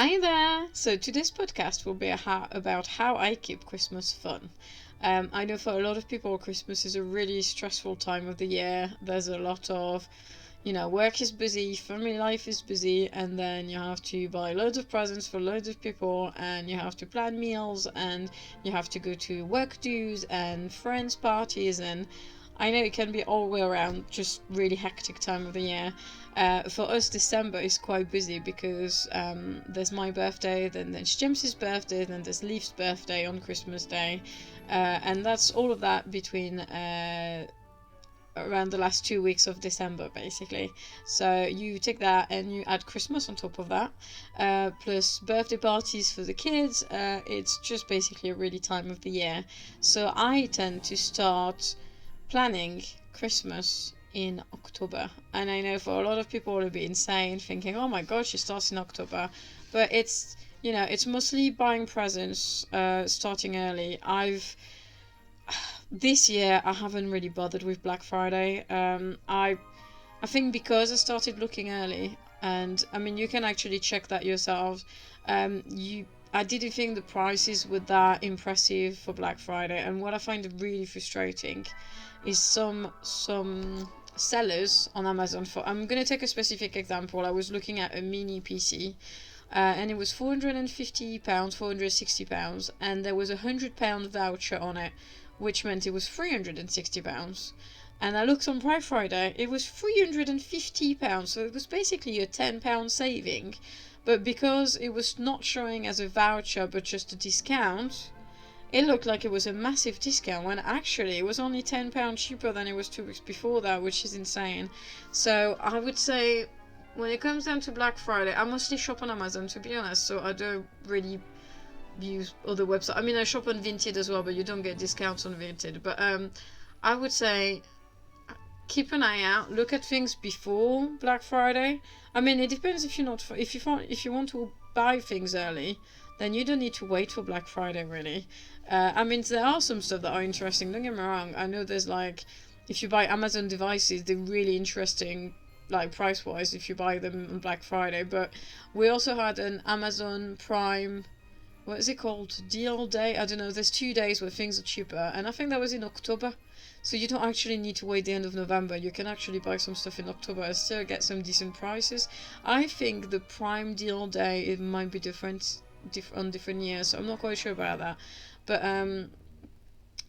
Hi there! So today's podcast will be about how I keep Christmas fun. I know for a lot of people, Christmas is a really stressful time of the year. There's a lot of, work is busy, family life is busy, and then you have to buy loads of presents for loads of people, and you have to plan meals, and you have to go to work dues and friends' parties, and I know it can be all the way around just really hectic time of the year. For us, December is quite busy because there's my birthday, then there's James's birthday, then there's Leaf's birthday on Christmas Day, and that's all of that between around the last 2 weeks of December, basically. So you take that and you add Christmas on top of that, plus birthday parties for the kids. It's just basically a really time of the year. So I tend to start planning Christmas in October. And I know for a lot of people it'll be insane thinking, oh my god, she starts in October. But it's mostly buying presents, starting early. This year I haven't really bothered with Black Friday. I think because I started looking early, and I mean you can actually check that yourselves. I didn't think the prices were that impressive for Black Friday, and what I find really frustrating is some sellers on Amazon. For I'm gonna take a specific example. I was looking at a mini PC, and it was £450, £460, and there was £100 voucher on it, which meant it was £360. And I looked on Black Friday, it was £350, so it was basically a £10 saving. But because it was not showing as a voucher but just a discount, it looked like it was a massive discount when actually it was only £10 cheaper than it was 2 weeks before that, which is insane. So I would say when it comes down to Black Friday, I mostly shop on Amazon, to be honest, so I don't really use other websites. I mean, I shop on Vinted as well, but you don't get discounts on Vinted. But I would say keep an eye out, look at things before Black Friday. I mean, it depends if you want to buy things early, then you don't need to wait for Black Friday, really. I mean, there are some stuff that are interesting, don't get me wrong. I know there's like, if you buy Amazon devices, they're really interesting, like price-wise, if you buy them on Black Friday. But we also had an Amazon Prime, what is it called? Deal day? I don't know, there's 2 days where things are cheaper, and I think that was in October. So you don't actually need to wait the end of November. You can actually buy some stuff in October and still get some decent prices. I think the Prime Deal Day, it might be different on different years, so I'm not quite sure about that. But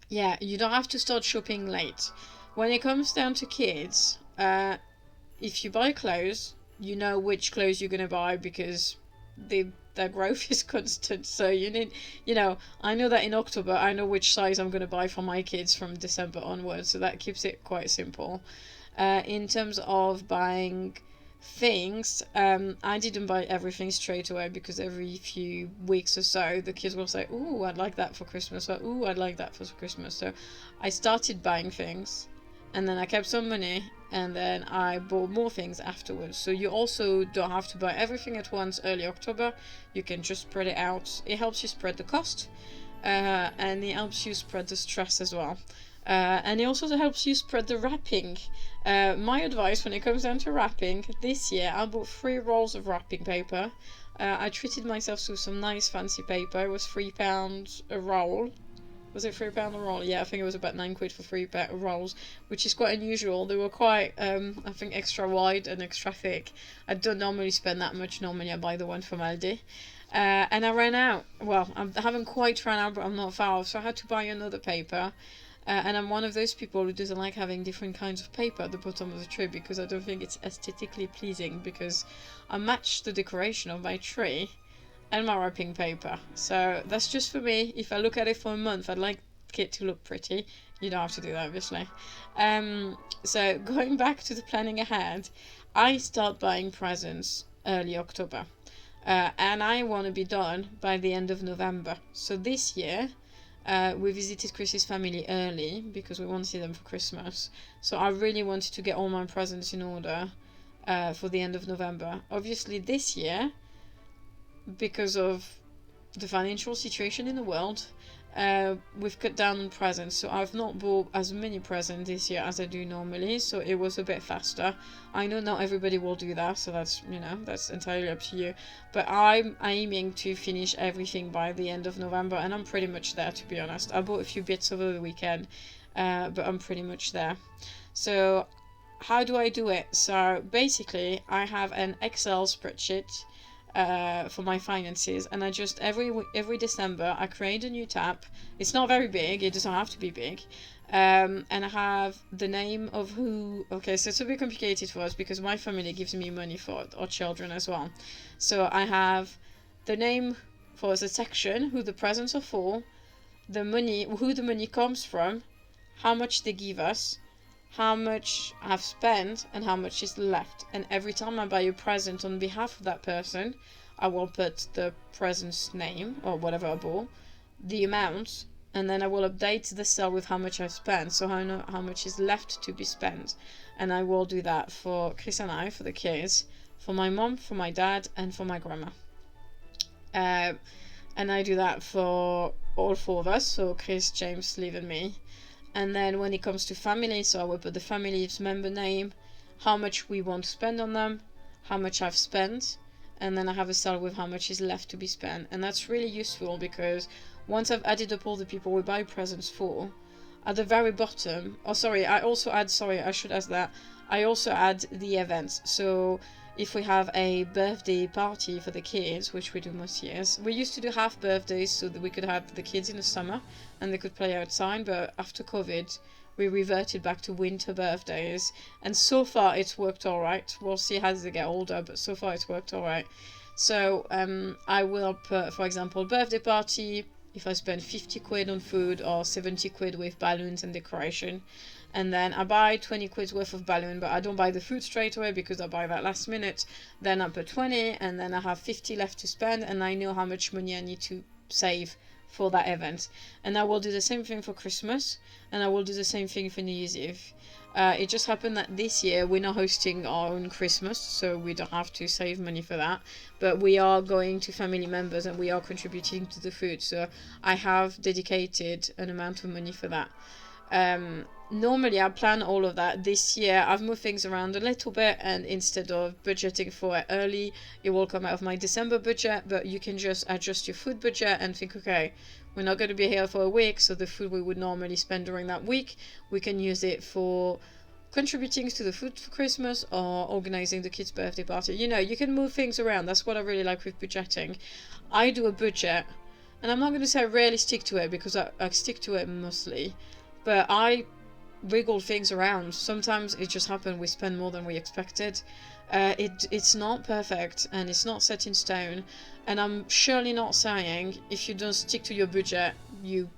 yeah, you don't have to start shopping late. When it comes down to kids, if you buy clothes, you know which clothes you're gonna buy because their growth is constant. So I know that in October I know which size I'm gonna buy for my kids from December onwards. So that keeps it quite simple. In terms of buying things, I didn't buy everything straight away because every few weeks or so the kids will say, "Ooh, I'd like that for Christmas," or "Ooh, I'd like that for Christmas." So I started buying things, and then I kept some money, and then I bought more things afterwards. So you also don't have to buy everything at once early October. You can just spread it out. It helps you spread the cost, and it helps you spread the stress as well. And it also helps you spread the wrapping. My advice when it comes down to wrapping, this year I bought 3 rolls of wrapping paper. I treated myself to some nice fancy paper. It was £3 a roll. Was it £3 a roll? Yeah, I think it was about £9 for 3 rolls, which is quite unusual. They were quite, I think, extra wide and extra thick. I don't normally spend that much. Normally I buy the one from Aldi. And I ran out. Well, I haven't quite run out, but I'm not far off, so I had to buy another paper. And I'm one of those people who doesn't like having different kinds of paper at the bottom of the tree because I don't think it's aesthetically pleasing, because I match the decoration of my tree and my wrapping paper. So that's just for me. If I look at it for a month, I'd like it to look pretty. You don't have to do that, obviously. So going back to the planning ahead, I start buying presents early October. And I want to be done by the end of November. So this year, we visited Chris's family early because we want to see them for Christmas. So I really wanted to get all my presents in order for the end of November. Obviously this year, because of the financial situation in the world, we've cut down on presents, so I've not bought as many presents this year as I do normally, so it was a bit faster. I know not everybody will do that, so that's, that's entirely up to you, but I'm aiming to finish everything by the end of November, and I'm pretty much there, to be honest. I bought a few bits over the weekend, but I'm pretty much there. So how do I do it? So basically I have an Excel spreadsheet for my finances, and I just every December I create a new tab. It's not very big, it doesn't have to be big, and I have the name of who. Okay, so it's a bit complicated for us because my family gives me money for our children as well. So I have the name for the section, who the presents are for, the money, who the money comes from, how much they give us, how much I've spent, and how much is left. And every time I buy a present on behalf of that person, I will put the present's name or whatever I bought, the amount, and then I will update the cell with how much I've spent, so I know how much is left to be spent. And I will do that for Chris and I, for the kids, for my mom, for my dad, and for my grandma. And I do that for all four of us, so Chris, James, Liv, and me. And then when it comes to family, so I will put the family's member name, how much we want to spend on them, how much I've spent, and then I have a cell with how much is left to be spent. And that's really useful because once I've added up all the people we buy presents for, at the very bottom, I should add that, I also add the events. So if we have a birthday party for the kids, which we do most years, we used to do half birthdays so that we could have the kids in the summer and they could play outside, but after COVID we reverted back to winter birthdays, and so far it's worked all right. We'll see as they get older, but so far it's worked all right. So I will put, for example, birthday party, if I spend 50 quid on food or 70 quid with balloons and decoration. And then I buy 20 quid's worth of balloon, but I don't buy the food straight away because I buy that last minute. Then I put 20, and then I have 50 left to spend, and I know how much money I need to save for that event. And I will do the same thing for Christmas, and I will do the same thing for New Year's Eve. It just happened that this year we're not hosting our own Christmas, so we don't have to save money for that, but we are going to family members and we are contributing to the food, so I have dedicated an amount of money for that. Normally I plan all of that. This year I've moved things around a little bit, and instead of budgeting for it early, it will come out of my December budget, but you can just adjust your food budget and think, okay, we're not going to be here for a week, so the food we would normally spend during that week, we can use it for contributing to the food for Christmas or organizing the kids' birthday party. You can move things around. That's what I really like with budgeting. I do a budget, and I'm not going to say I rarely stick to it because I stick to it mostly, but I wiggle things around. Sometimes it just happens we spend more than we expected. It's not perfect and it's not set in stone, and I'm surely not saying if you don't stick to your budget you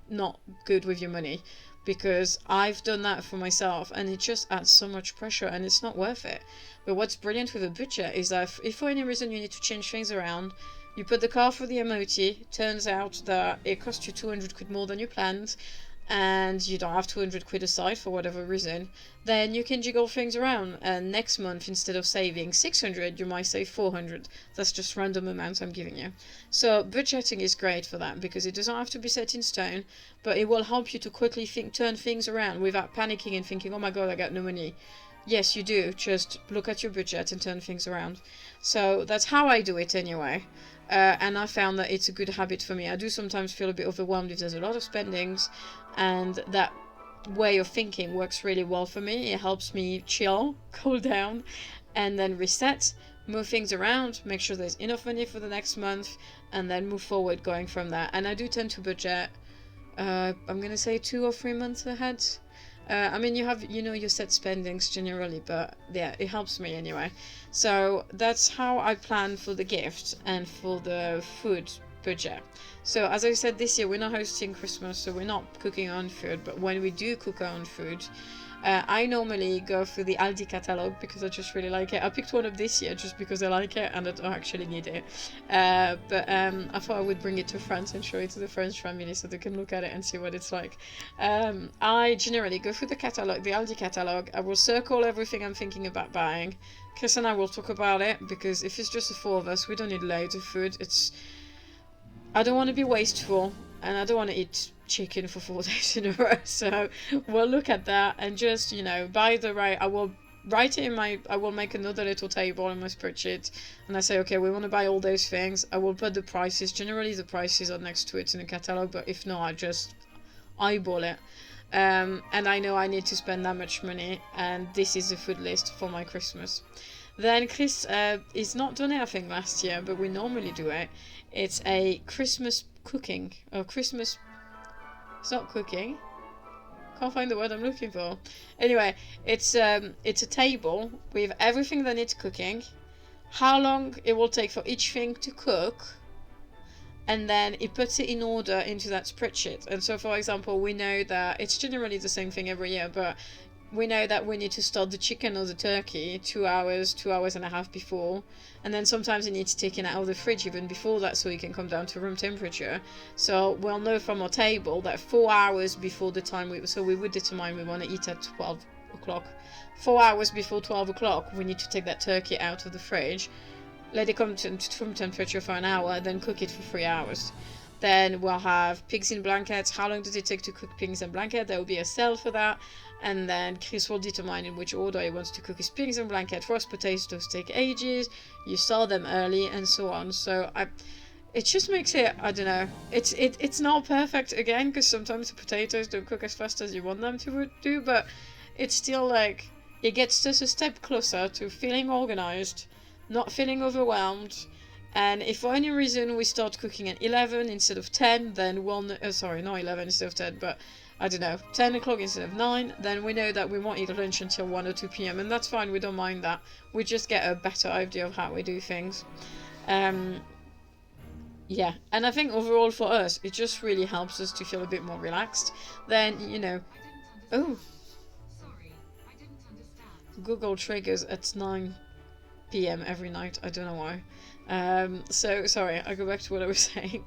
not good with your money, because I've done that for myself and it just adds so much pressure and it's not worth it. But what's brilliant with a budget is that if for any reason you need to change things around, you put the car for the MOT, turns out that it cost you 200 quid more than you planned, and you don't have 200 quid aside for whatever reason, then you can jiggle things around, and next month instead of saving 600 you might save 400. That's just random amounts I'm giving you. So budgeting is great for that because it doesn't have to be set in stone, but it will help you to quickly turn things around without panicking and thinking, oh my god, I got no money. Yes, you do. Just look at your budget and turn things around. So that's how I do it anyway. And I found that it's a good habit for me. I do sometimes feel a bit overwhelmed if there's a lot of spendings, and that way of thinking works really well for me. It helps me chill, cool down, and then reset, move things around, make sure there's enough money for the next month, and then move forward going from there. And I do tend to budget, I'm going to say 2 or 3 months ahead. I mean, you have, your set spendings generally, but yeah, it helps me anyway. So that's how I plan for the gift and for the food budget. So as I said, this year we're not hosting Christmas, so we're not cooking our own food, but when we do cook our own food, I normally go through the Aldi catalogue because I just really like it. I picked one up this year just because I like it and I don't actually need it. But I thought I would bring it to France and show it to the French family so they can look at it and see what it's like. I generally go through the catalogue, the Aldi catalogue. I will circle everything I'm thinking about buying. Chris and I will talk about it because if it's just the 4 of us, we don't need loads of food. I don't want to be wasteful, and I don't want to eat chicken for 4 days in a row. So we'll look at that and just, buy the right. I will write it in I will make another little table in my spreadsheet, and I say, okay, we want to buy all those things. I will put the prices. Generally, the prices are next to it in the catalog, but if not, I just eyeball it. And I know I need to spend that much money, and this is the food list for my Christmas. Then Chris is not done it, I think, last year, but we normally do it. It's a Christmas cooking, or Christmas... It's not cooking. Can't find the word I'm looking for. Anyway, it's a table with everything that needs cooking, how long it will take for each thing to cook, and then it puts it in order into that spreadsheet. And so, for example, we know that it's generally the same thing every year, but we know that we need to start the chicken or the turkey 2 hours, 2 hours and a half before, and then sometimes it needs taken out of the fridge even before that so it can come down to room temperature. So we'll know from our table that 4 hours before the time we would determine we want to eat at 12 o'clock. 4 hours before 12 o'clock, we need to take that turkey out of the fridge, let it come to room temperature for an hour, then cook it for 3 hours. Then we'll have pigs in blankets. How long does it take to cook pigs in blanket? There will be a cell for that. And then Chris will determine in which order he wants to cook his pigs in blanket. Roast potatoes take ages. You sell them early and so on. So it just makes it, I don't know. It's not perfect again, because sometimes the potatoes don't cook as fast as you want them to do. But it's still like, it gets us a step closer to feeling organized, not feeling overwhelmed. And if for any reason we start cooking at 11 instead of 10, then we'll know, sorry, not 11 instead of 10, but I don't know, 10 o'clock instead of 9, then we know that we won't eat lunch until 1 or 2 p.m. And that's fine, we don't mind that. We just get a better idea of how we do things. Yeah, and I think overall for us, it just really helps us to feel a bit more relaxed. Then, oh, Google triggers at 9 p.m. every night, I don't know why. So sorry, I go back to what I was saying.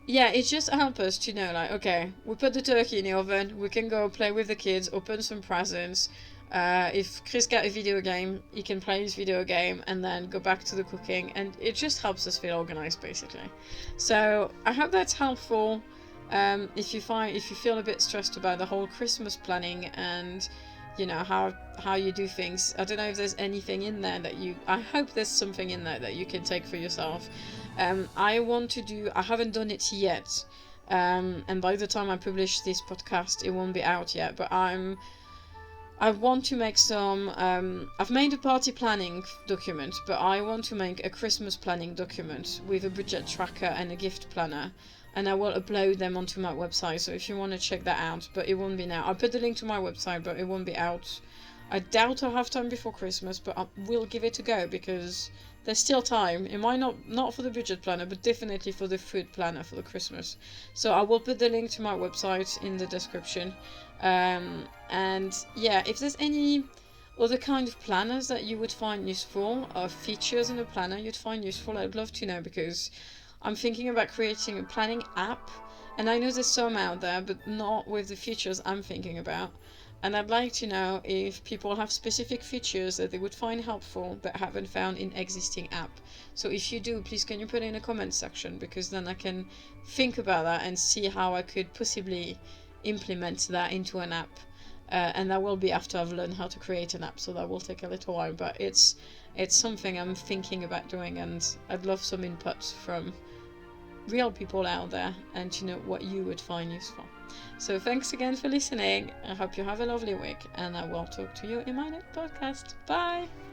Yeah, it just helps us to know, like, okay, we put the turkey in the oven, we can go play with the kids, open some presents. If Chris got a video game, he can play his video game and then go back to the cooking, and it just helps us feel organized, basically. So I hope that's helpful. If you feel a bit stressed about the whole Christmas planning and how you do things, I don't know if there's anything in there I hope there's something in there that you can take for yourself. I haven't done it yet, and by the time I publish this podcast, it won't be out yet, but I want to make some, I've made a party planning document, but I want to make a Christmas planning document with a budget tracker and a gift planner. And I will upload them onto my website, so if you want to check that out, but it won't be now. I'll put the link to my website, but it won't be out. I doubt I'll have time before Christmas, but I will give it a go, because there's still time. It might not for the budget planner, but definitely for the food planner for the Christmas. So I will put the link to my website in the description. And yeah, if there's any other kind of planners that you would find useful, or features in a planner you'd find useful, I'd love to know, because I'm thinking about creating a planning app, and I know there's some out there, but not with the features I'm thinking about. And I'd like to know if people have specific features that they would find helpful but haven't found in existing app. So if you do, please can you put in a comment section, because then I can think about that and see how I could possibly implement that into an app. And that will be after I've learned how to create an app, so that will take a little while, but it's something I'm thinking about doing, and I'd love some input from real people out there and to know what you would find useful. So thanks again for listening. I hope you have a lovely week, and I will talk to you in my next podcast. Bye!